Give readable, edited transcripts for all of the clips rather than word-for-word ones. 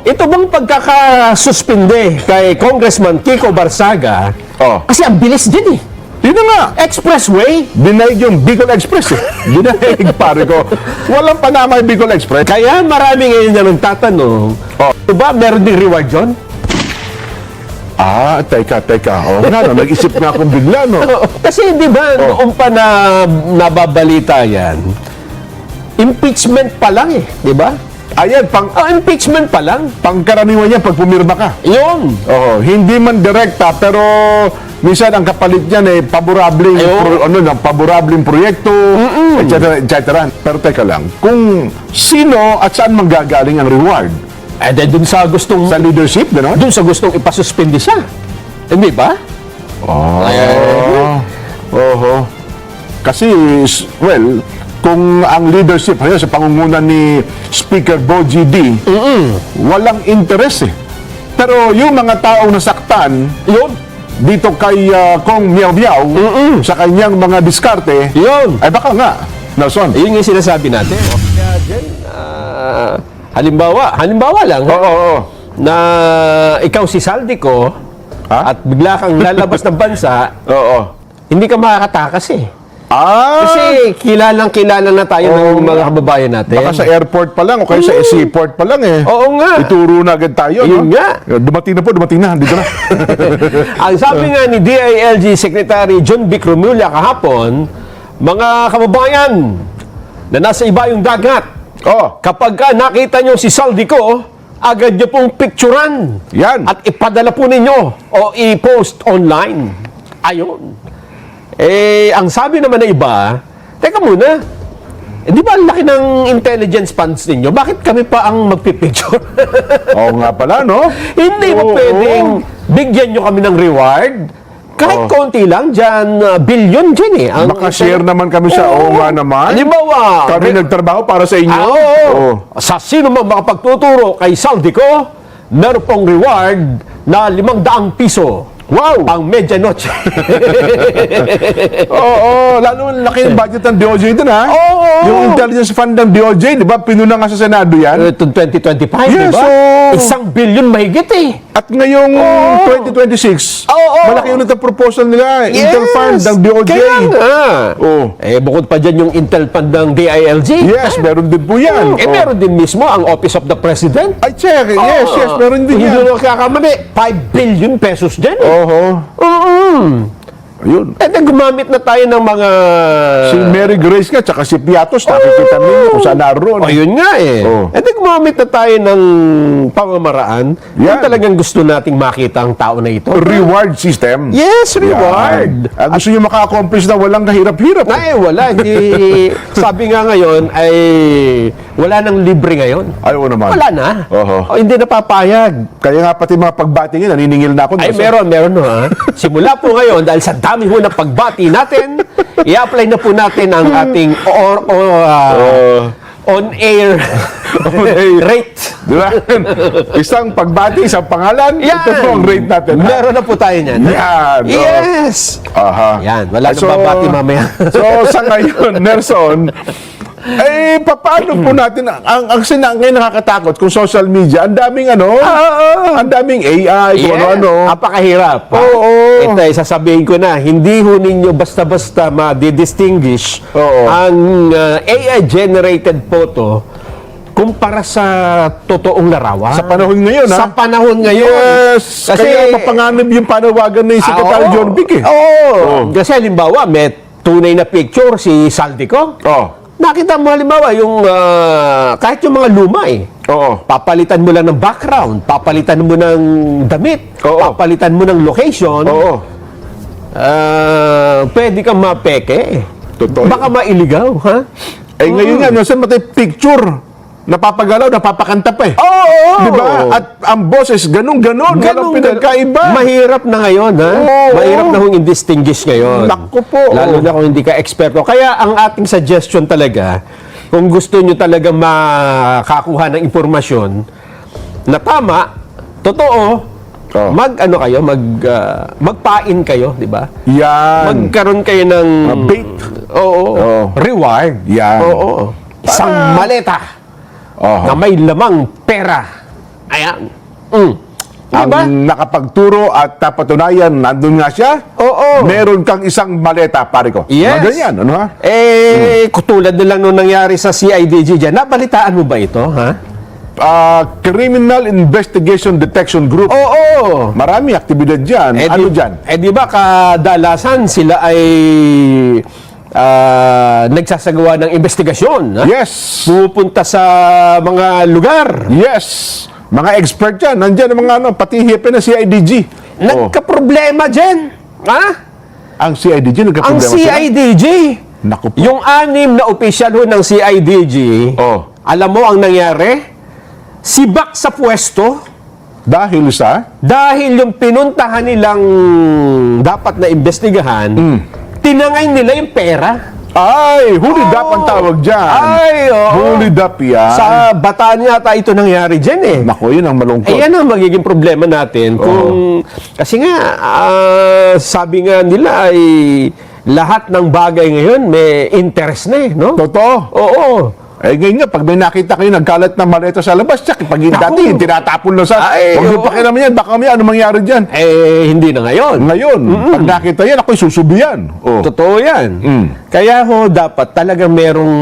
ito bang pagkakasuspinde kay Congressman Kiko Barsaga, kasi ang bilis din eh. Yun na nga. Expressway. Dinaig yung Bicol Express eh. Dinaig, pare ko. Walang panama yung Bicol Express. Kaya marami ngayon na nagtatanong, ba meron ding reward yun? Teka. Nga, no, nag-isip nga akong bigla, no? Kasi di ba, noong pa na nababalita yan, impeachment pa lang eh, di ba? Ayan, Impeachment pa lang. pangkaraniwan niya pag pumirma ka. Yun. Hindi man direkta, pero minsan ang kapalit niyan eh, paborableng proyekto, etc. Pero teka lang, kung sino at saan manggagaling ang reward? Dun sa gustong, Sa leadership, gano'n? dun sa gustong ipasuspindi siya. Hindi ba? Kasi, well, kung ang leadership sa pangungunan ni Speaker Bo GD, walang interest eh. Pero yung mga taong nasaktan, Yun. dito kay Kong Miao Miao, sa kanyang mga diskarte, Yun. ay baka nga, Nelson. Yun yung sinasabi natin. Kaya dyan, halimbawa lang, na ikaw si Saldico, at bigla kang lalabas ng bansa, hindi ka makakatakas eh. Kasi kilala na tayo ng mga kababayan natin. Baka sa airport pa lang o kaya sa seaport pa lang eh. Oo nga. Ituro na agad tayo. Yun no? nga. Dumating na. Dito na. Ang sabi nga ni DILG Secretary John Vic Remulla kahapon, mga kababayan na nasa iba yung dagat, kapag nakita nyo si Saldico, agad nyo pong picturean. Yan. At ipadala po ninyo o i-post online. Ayun. Ang sabi naman ng iba, teka muna, di ba ang laki ng intelligence funds ninyo? Bakit kami pa ang magpipicture? Oo nga pala, no? Hindi mo pwedeng bigyan nyo kami ng reward. Kahit konti lang dyan, billion dyan eh. Makashare naman kami sa nga naman. Halimbawa, Kami nagtrabaho para sa inyo. Sa sino mang makapagtuturo kay Saldico, meron pong reward na 500 piso. Wow! Pang medianoche. Lalo ang laki ng budget ng DOJ dun, ha? Yung intelligence fund ng DOJ, di ba? Pinuna nga sa Senado yan. Ito 2025, Yes, di ba? 1 billion mahigit eh. At ngayong 2026, malaki ulit ang proposal nila. Yes. Intel fund ng DOJ. Kaya nga. Bukod pa dyan yung Intel fund ng DILG. Yes, meron din po yan. Meron din mismo ang Office of the President. Ay, check. Yes, meron din Hindi yan. na nakakamali. 5 billion pesos dyan eh. Ayun. Gumamit na tayo ng mga... Si Mary Grace nga, tsaka si Piatos, nakikita ninyo kung saan naroon. Yun nga eh. Gumamit na tayo ng pamamaraan Yan. kung talagang gusto nating makita ang tao na ito. Reward system. Yes, reward. Gusto nyo maka-accomplish na walang kahirap-hirap. Wala. Sabi nga ngayon ay wala nang libre ngayon. Ayaw naman. Wala na. Hindi na papayag. Kaya nga pati mga pagbatingin, naniningil na ako. Meron no ha. Simula po ngayon, dahil sa dami ho ng pagbati natin, i-apply na po natin ang ating on-air rate. Di ba? Isang pagbati, isang pangalan, ito po ang rate natin. Meron na po tayo niyan. Yan. Yes. Yan. Wala nang babati mamaya. So, sa ngayon, Nelson, paano po natin, ang ngayon nakakatakot kung social media, ang daming ang daming AI, kung ano-ano. Napakahirap. Ito ay sasabihin ko na, hindi ho ninyo basta-basta ma-distinguish ang AI-generated photo kumpara sa totoong larawan. Sa panahon ngayon, ha? Sa panahon ngayon. Yes. Kaya mapanganib yung panawagan ni Secretary John Vic, eh. Kasi halimbawa, may tunay na picture si Saldico. Nakita mo halimbawa yung kahit yung mga luma eh. Papalitan mo lang ng background, papalitan mo ng damit, papalitan mo ng location. Pwede kang mapeke. Totoo. Baka mailigaw, ha? Ngayon nga, minsan matay picture. Napapagalaw, napapakanta pa eh. Diba? At ang boses, ganun-ganun. Walang pinagkaiba. Mahirap na ngayon, ha? Mahirap na hong i-distinguish ngayon. Naku po. Lalo na kung hindi ka eksperto. Kaya ang ating suggestion talaga, kung gusto nyo talaga makakuha ng impormasyon na tama, totoo, magpain kayo, di ba? Yan. Magkaroon kayo ng bait. Reward. Yan. Isang maleta na may lamang pera. Ayan. Ang Diba? nakapagturo at napatunayan, nandun nga siya, Oo. meron kang isang maleta, pare ko. Yes. Mga ganyan, ano ha? Katulad na lang nung nangyari sa CIDG dyan. Nabalitaan mo ba ito, ha? Criminal Investigation Detection Group. Oo. Marami aktibidad dyan. Ano dyan? Di ba kadalasan sila ay nagsasagawa ng investigasyon, ha? Yes. Pupunta sa mga lugar. Yes. Mga expert dyan. Nandyan ang mga pati hepe na CIDG. Nagka-problema dyan. Ha? Ang CIDG, Ang nagka-problema sila. CIDG. Naku po. Yung 6 na opisyal ho ng CIDG, alam mo ang nangyari? Sibak sa pwesto Dahil sa? dahil yung pinuntahan nilang dapat na investigahan, tinangay nila yung pera. Ay, hulid up ang tawag dyan. Ay, oo. Hulid up yan. Sa Bataan yata ito nangyari dyan eh. Naku, yun ang malungkot. Ayan ang magiging problema natin. Kasi nga, sabi nga nila ay lahat ng bagay ngayon may interest na eh, no? Totoo. Oo. Eh, ngayon nga, pag may nakita kayo nagkalat ng maleta sa labas, tsak, pag yung dati, yung tinatapon lang sa... Ay, Huwag yung pakialaman yan, baka may ano mangyari dyan. Hindi na ngayon. Ngayon, pag nakita yan, ako'y susubiyan. Totoo yan. Kaya ho, dapat talagang merong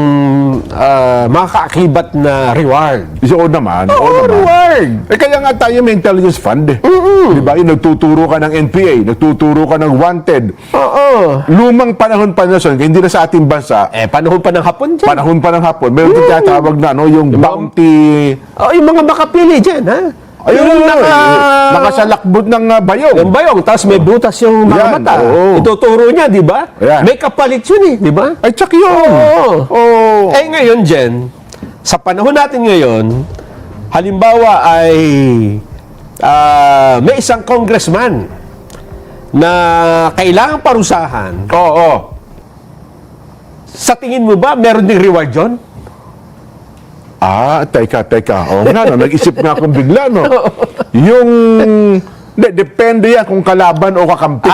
makakaakibat na reward. Oo naman. Oo naman. Reward! Eh, kaya nga tayo may intelligence fund eh. Di ba? Yung nagtuturo ka ng NPA, nagtuturo ka ng wanted. Oo. Lumang panahon pa na hindi na sa ating bansa, Panahon pa ng hapon dyan. panahon pa ng hapon, meron tinatawag na, yung bounty... Yung mga makapili dyan, ha? Ayun, Yung nakasalakbot ng bayong. Yung bayong, tapos may butas yung mga Yan, mata. oo. Ituturo niya, di ba? Yan. May kapalit yun eh, di ba? Ay, tsak yun. Oo. Ngayon, Jen, sa panahon natin ngayon, halimbawa ay may isang congressman na kailangang parusahan. Oo. Sa tingin mo ba, meron ding reward yun? Teka. Oo nga, nag-isip nga akong bigla, no? Yung... depende yan kung kalaban o kakampi.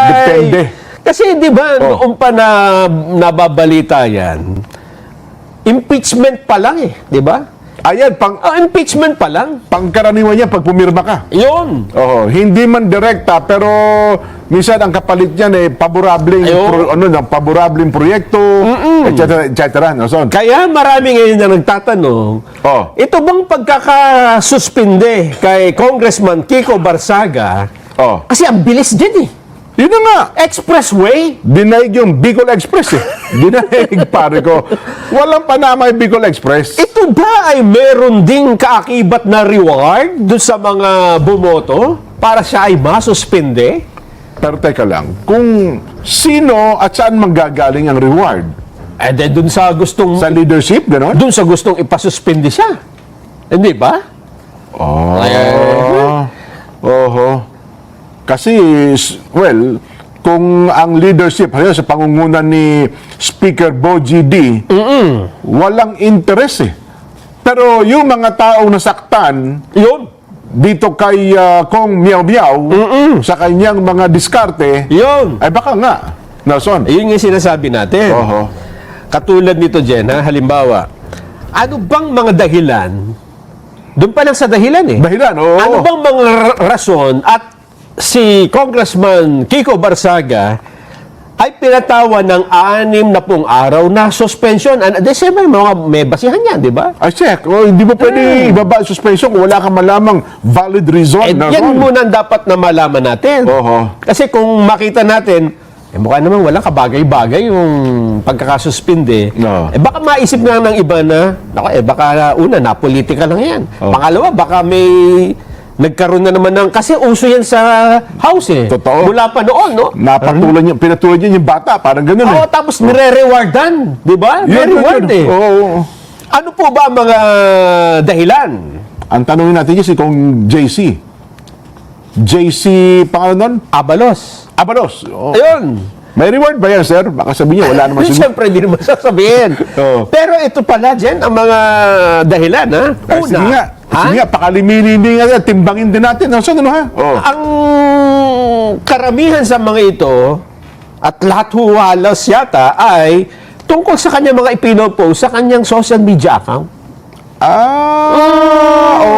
Depende. Kasi di ba, noong pa na nababalita yan, impeachment pa lang eh, di ba? Ayan, Impeachment pa lang. pangkaraniwan yan pag pumirma ka. Yun. Oo, hindi man direkta, pero minsan ang kapalit niyan paborableng proyekto, etc. No, so, Kaya marami ngayon na nagtatanong, ito bang pagkakasuspinde kay Congressman Kiko Barsaga, kasi ang bilis din eh. yun na nga. Expressway. Dinaig yung Bicol Express eh. Dinaig, pare ko. Walang panama yung Bicol Express. Ito ba ay meron ding kaakibat na reward doon sa mga bumoto para siya ay masuspinde? Pero teka lang, kung sino at saan manggagaling ang reward? Then doon sa gustong Sa leadership, gano'n? doon sa gustong ipasuspinde siya. Hindi ba? Oho. Kasi, well, kung ang leadership, sa pangungunan ni Speaker Boji D, walang interest eh. Pero yung mga taong nasaktan, Yun. dito kay Kong Miao Miao, sa kanyang mga diskarte, Yun. ay baka nga, Nelson. Yun yung sinasabi natin. Oho. Katulad nito, Jen, ha? Halimbawa, ano bang mga dahilan? Doon pa lang sa dahilan eh. Dahilan, oo. Ano bang mga rason at si Congressman Kiko Barsaga ay pinatawan ng 60 araw na suspension. Siyempre, may basihan yan, di ba? Ay, check. Hindi mo pwede ibaba ang suspension kung wala kang malamang valid reason. Yan muna ang dapat na malaman natin. Oho. Kasi kung makita natin, mukha naman walang kabagay-bagay yung pagkakasuspinde. No. Baka maisip nga ng iba na, baka una, na-politika lang yan. Pangalawa, baka may nagkaroon na naman ng, kasi uso yan sa house eh. Totoo. Mula pa noon, no? Pinatulan niya yung bata, parang gano'n eh. Tapos nire-rewardan, di ba? May reward eh. Oo. Ano po ba ang mga dahilan? Ang tanongin natin niya si Kong JC. JC, pangalan nun? Abalos. Abalos. Ayun. May reward ba yan, sir? Baka sabihin niya, wala naman siguro. Siyempre, hindi naman sasabihin. Pero ito pala, Jen, ang mga dahilan, ha? Sige nga, pakalimilili nga, timbangin din natin. Ano ha? Ang karamihan sa mga ito, at lahat huwalas yata, ay tungkol sa kanyang mga ipinopost sa kanyang social media account.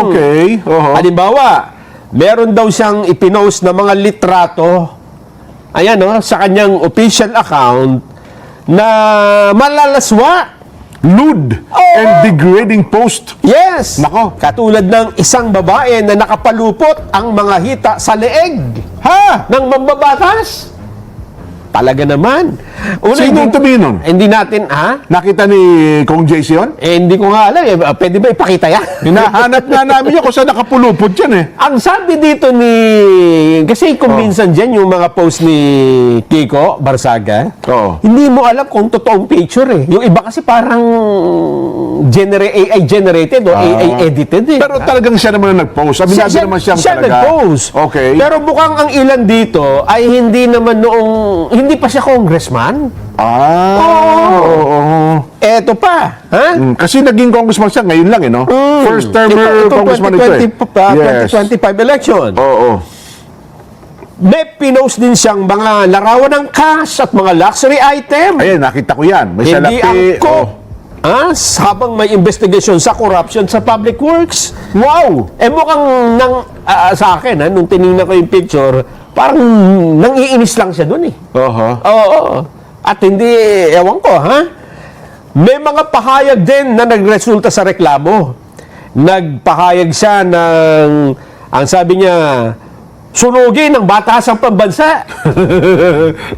Okay. Halimbawa, meron daw siyang ipinost na mga litrato, ayan sa kanyang official account, na malalaswa. Lewd and degrading post. Yes! Nako. Katulad ng isang babae na nakapalupot ang mga hita sa leeg ng mambabatas. Talaga naman. Sino tumingin nun? Hindi natin, Nakita ni Kong JC yun? hindi ko nga alam. Pwede ba ipakita yan? Hinahanap nga namin yun kung saan nakapulupot yan eh. Ang sabi dito kasi kung minsan dyan yung mga post ni Kiko Barsaga, hindi mo alam kung totoong picture eh. Yung iba kasi parang AI generated o AI edited eh. Pero talagang siya naman ang nag-post. Aminado naman siyang siya talaga. nag-post. Okay. Pero mukhang ang ilan dito ay hindi naman hindi pa siya congressman. Oo. Eto pa. Kasi naging congressman siya ngayon lang eh, no? First termer congressman ito eh. 2025 election. Oo. May pinost din siyang mga larawan ng cash at mga luxury item. Ayan, nakita ko yan. May Hindi salapi. angkop. Habang may investigation sa corruption sa public works. Wow! Mukhang sa akin, nung tinignan ko yung picture, parang nangiinis lang siya dun eh. Oo. At hindi, ewan ko, May mga pahayag din na nagresulta sa reklamo. Nagpahayag siya ng, ang sabi niya, sunugin ng batasang pambansa.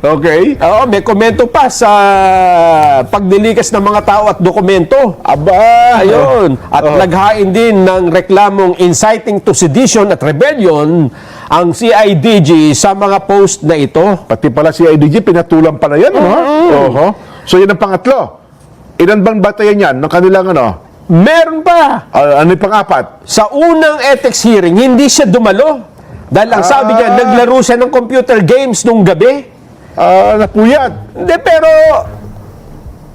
Okay. Oo, may komento pa sa pagdilikas ng mga tao at dokumento. Ayun. At naghain din ng reklamong inciting to sedition at rebellion ang CIDG sa mga post na ito. Pati pala si IDG, pinatulang pala yan, no? So, yan ang pangatlo. Ilan bang batayan yan ng kanilang Meron pa. ano yung pang-apat? Sa unang ethics hearing, hindi siya dumalo. Dahil ang sabi niya, naglaro siya ng computer games nung gabi. Napuyat. Hindi, pero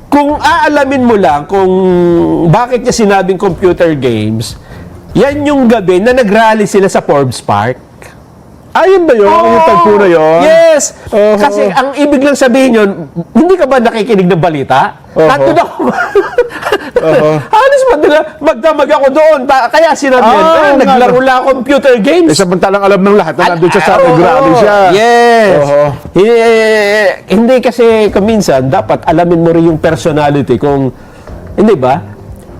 kung aalamin mo lang kung bakit niya sinabing computer games, yan yung gabi na nag-rally sila sa Forbes Park. Ayun ba yun? Yung tagpo na yun? Yes! Kasi ang ibig lang sabihin yun, hindi ka ba nakikinig ng balita? Nandun ako. Halos magdamag ako doon. Kaya sinabi yan, naglaro lang computer games. Samantalang alam ng lahat na nandun siya sa nag-rally siya. Yes! Hindi kasi kuminsan, dapat alamin mo rin yung personality kung, hindi ba?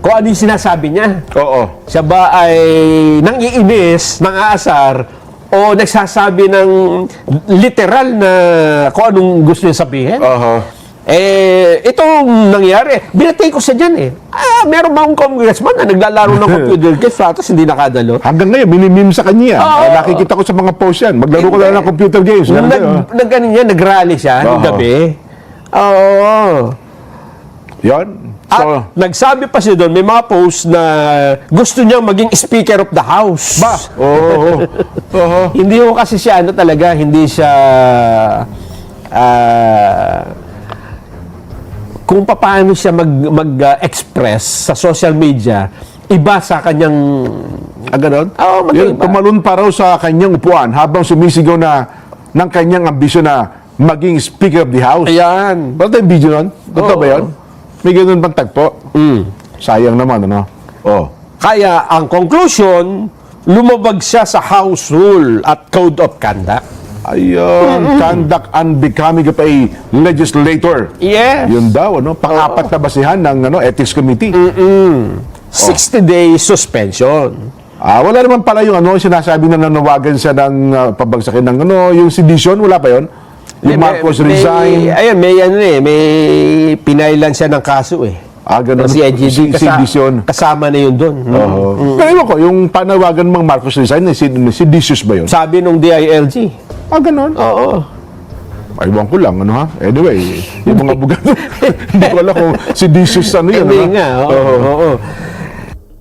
Kung ano yung sinasabi niya. Oo. Siya ba ay nangiinis, nang-aasar, o nagsasabi ng literal na kung anong gusto niya sabihin. Itong nangyari, binatay ko siya dyan meron bang congressman na naglalaro ng computer games tapos hindi nakadalo? Hanggang ngayon, minimim sa kanya. Nakikita ko sa mga post yan. Maglaro ko lang ng computer games. Nag-rally siya ng gabi. Yan. At nagsabi pa siya doon, may mga post na gusto niyang maging Speaker of the House. Hindi ko kasi siya talaga, hindi siya kung paano siya mag-express sa social media, iba sa kanyang ganon? magkaiba. Tumalon pa raw sa kanyang upuan habang sumisigaw na ng kanyang ambisyon na maging Speaker of the House. Ayan. Wala tayong video nun? Totoo ba yun? May ganun bang tagpo? Sayang naman, Kaya, ang conclusion, lumabag siya sa House Rule at Code of Conduct. Ayun, conduct unbecoming of a legislator. Yes. Yun daw, pang-apat na basihan ng Ethics Committee. 60-day suspension. Wala naman pala yung sinasabi na nanawagan siya ng pabagsakin ng yung sedition, wala pa yun? Yung Marcos resign. May pinailan siya ng kaso ganun. Si IGD Sedition. kasama na yun doon. Pero ewan ko, yung panawagan ng Marcos resign, seditious ba yun? Sabi nung DILG. Ganun? Oo. Ewan ko lang, Anyway, yung mga abogado, hindi ko alam kung seditious yun. Hindi nga. Oo.